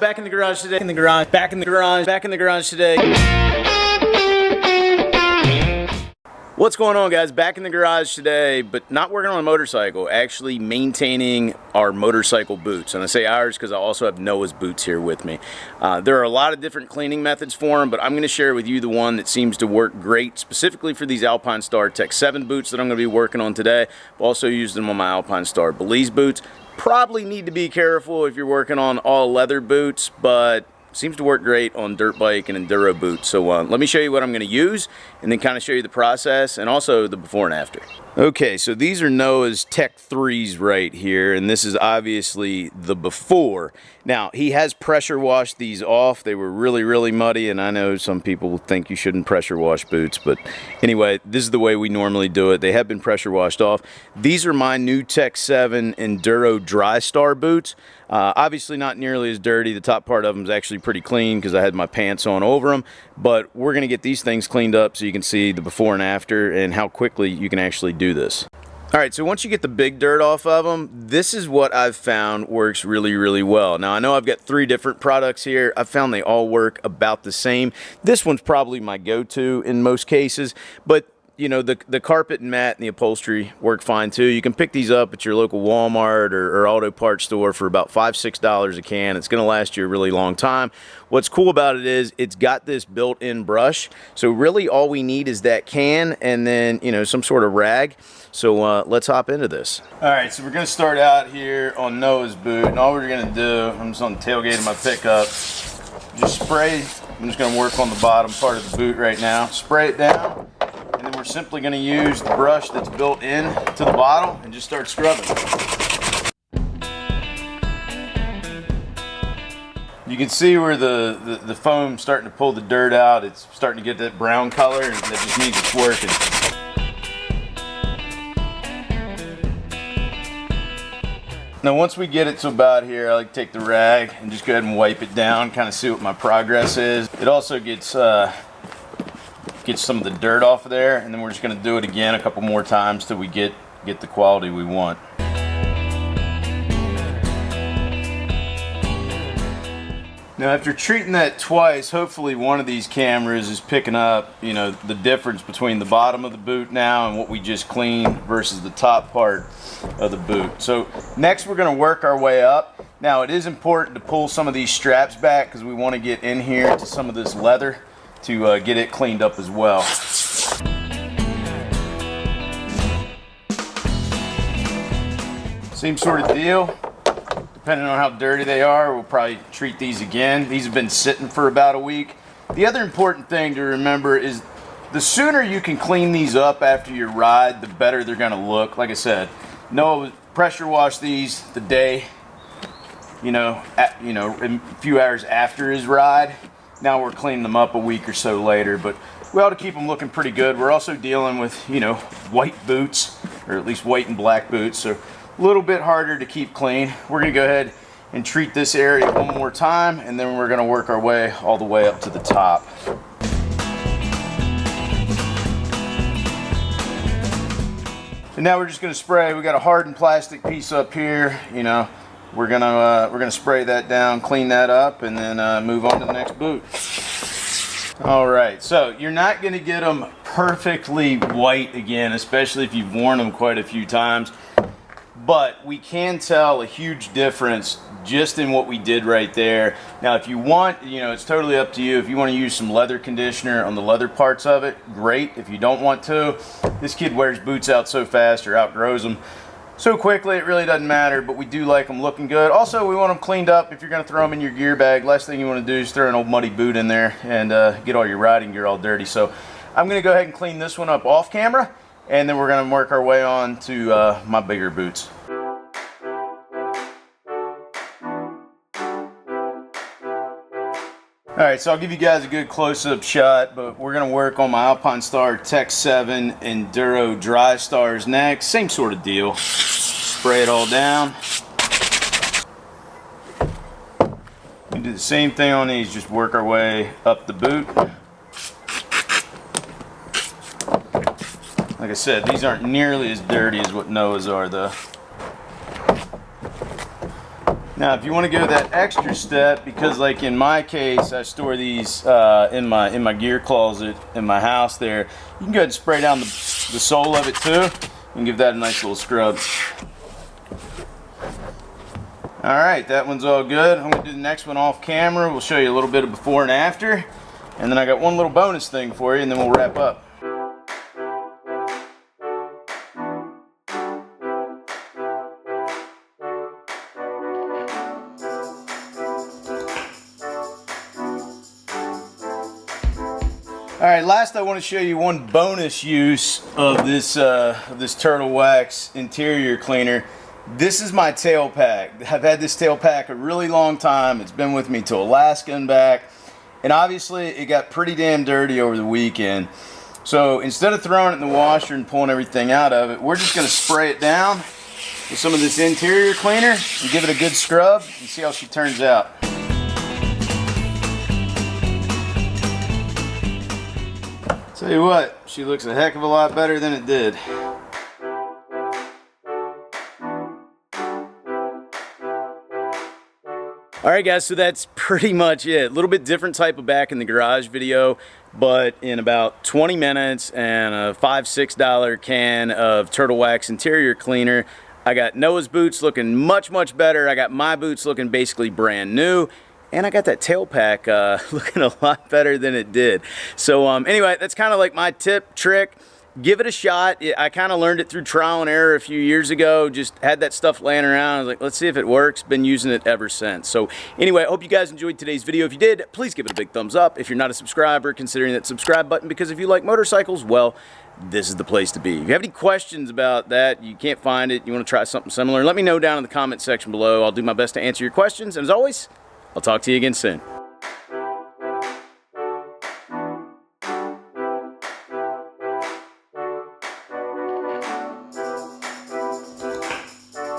Back in the garage today, back in the garage today. What's going on, guys? Back in the garage today, but not working on a motorcycle, actually maintaining our motorcycle boots. And I say ours because I also have Noah's boots here with me. There are a lot of different cleaning methods for them, but I'm going to share with you the one that seems to work great, specifically for these Alpine Star Tech 7 boots that I'm going to be working on today. I've also used them on my Alpine Star Belize boots. Probably need to be careful if you're working on all leather boots, but seems to work great on dirt bike and enduro boots. So let me show you what I'm going to use and then kind of show you the process and also the before and after. Okay, so these are Noah's Tech 3s right here, and this is obviously the before. Now, he has pressure washed these off. They were really muddy, and I know some people think you shouldn't pressure wash boots, but anyway, this is the way we normally do it. They have been pressure washed off. These are my new Tech 7 Enduro Dry Star boots. Obviously not nearly as dirty. The top part of them is actually pretty clean because I had my pants on over them, but we're going to get these things cleaned up so you can see the before and after and how quickly you can actually do this. Alright, so once you get the big dirt off of them, this is what I've found works really well. Now, I know I've got 3 different products here. I've found they all work about the same. This one's probably my go-to in most cases, but you know, the carpet and mat and the upholstery work fine too. You can pick these up at your local Walmart or auto parts store for about $5–6 a can. It's going to last you a really long time. What's cool about it is it's got this built-in brush. So really all we need is that can and then, you know, some sort of rag. So let's hop into this. All right, so we're going to start out here on Noah's boot. And all we're going to do, I'm just on the tailgate of my pickup, just spray. I'm just going to work on the bottom part of the boot right now. Spray it down. And then we're simply going to use the brush that's built in to the bottle and just start scrubbing. You can see where the foam's starting to pull the dirt out. It's starting to get that brown color, and that just means it's working. Now once we get it to about here, I like to take the rag and just go ahead and wipe it down, kind of see what my progress is. It also gets some of the dirt off of there, and then we're just going to do it again a couple more times till we get the quality we want. Now after treating that twice, hopefully one of these cameras is picking up, you know, the difference between the bottom of the boot now and what we just cleaned versus the top part of the boot. So next we're going to work our way up. Now it is important to pull some of these straps back because we want to get in here to some of this leather to get it cleaned up as well. Same sort of deal. Depending on how dirty they are, we'll probably treat these again. These have been sitting for about a week. The other important thing to remember is the sooner you can clean these up after your ride, the better they're going to look. Like I said, Noah pressure wash these the day, a few hours after his ride. Now we're cleaning them up a week or so later, but we ought to keep them looking pretty good. We're also dealing with, you know, white boots, or at least white and black boots, so a little bit harder to keep clean. We're going to go ahead and treat this area one more time, and then we're going to work our way all the way up to the top. And now we're just going to spray. We got a hardened plastic piece up here, you know. We're gonna spray that down, clean that up, and then move on to the next boot. All right, so you're not gonna get them perfectly white again, especially if you've worn them quite a few times. But we can tell a huge difference just in what we did right there. Now, if you want, you know, it's totally up to you. If you want to use some leather conditioner on the leather parts of it, great. If you don't want to, this kid wears boots out so fast or outgrows them so quickly, it really doesn't matter, but we do like them looking good. Also, we want them cleaned up. If you're going to throw them in your gear bag, last thing you want to do is throw an old muddy boot in there and get all your riding gear all dirty. So I'm going to go ahead and clean this one up off camera, and then we're going to work our way on to my bigger boots. Alright, so I'll give you guys a good close-up shot, but we're going to work on my Alpine Star Tech 7 Enduro Dry Stars next. Same sort of deal. Spray it all down. We do the same thing on these, just work our way up the boot. Like I said, these aren't nearly as dirty as what Noah's are though. Now, if you want to go that extra step, because like in my case, I store these in my gear closet in my house there, you can go ahead and spray down the sole of it too, and give that a nice little scrub. All right, that one's all good. I'm gonna do the next one off camera. We'll show you a little bit of before and after, and then I got one little bonus thing for you, and then we'll wrap up. All right, last I want to show you one bonus use of this Turtle Wax interior cleaner. This is my tail pack. I've had this tail pack a really long time. It's been with me to Alaska and back. And obviously it got pretty damn dirty over the weekend. So instead of throwing it in the washer and pulling everything out of it, we're just going to spray it down with some of this interior cleaner and give it a good scrub and see how she turns out. Tell you what, she looks a heck of a lot better than it did. Alright guys, so that's pretty much it. A little bit different type of back in the garage video, but in about 20 minutes and a $5-6 can of Turtle Wax interior cleaner, I got Noah's boots looking much better. I got my boots looking basically brand new. And I got that tail pack looking a lot better than it did. So anyway, that's kind of like my tip, trick. Give it a shot. I kind of learned it through trial and error a few years ago. Just had that stuff laying around. I was like, let's see if it works. Been using it ever since. So anyway, I hope you guys enjoyed today's video. If you did, please give it a big thumbs up. If you're not a subscriber, considering that subscribe button, because if you like motorcycles, well, this is the place to be. If you have any questions about that, you can't find it, you want to try something similar, let me know down in the comment section below. I'll do my best to answer your questions. And as always, I'll talk to you again soon.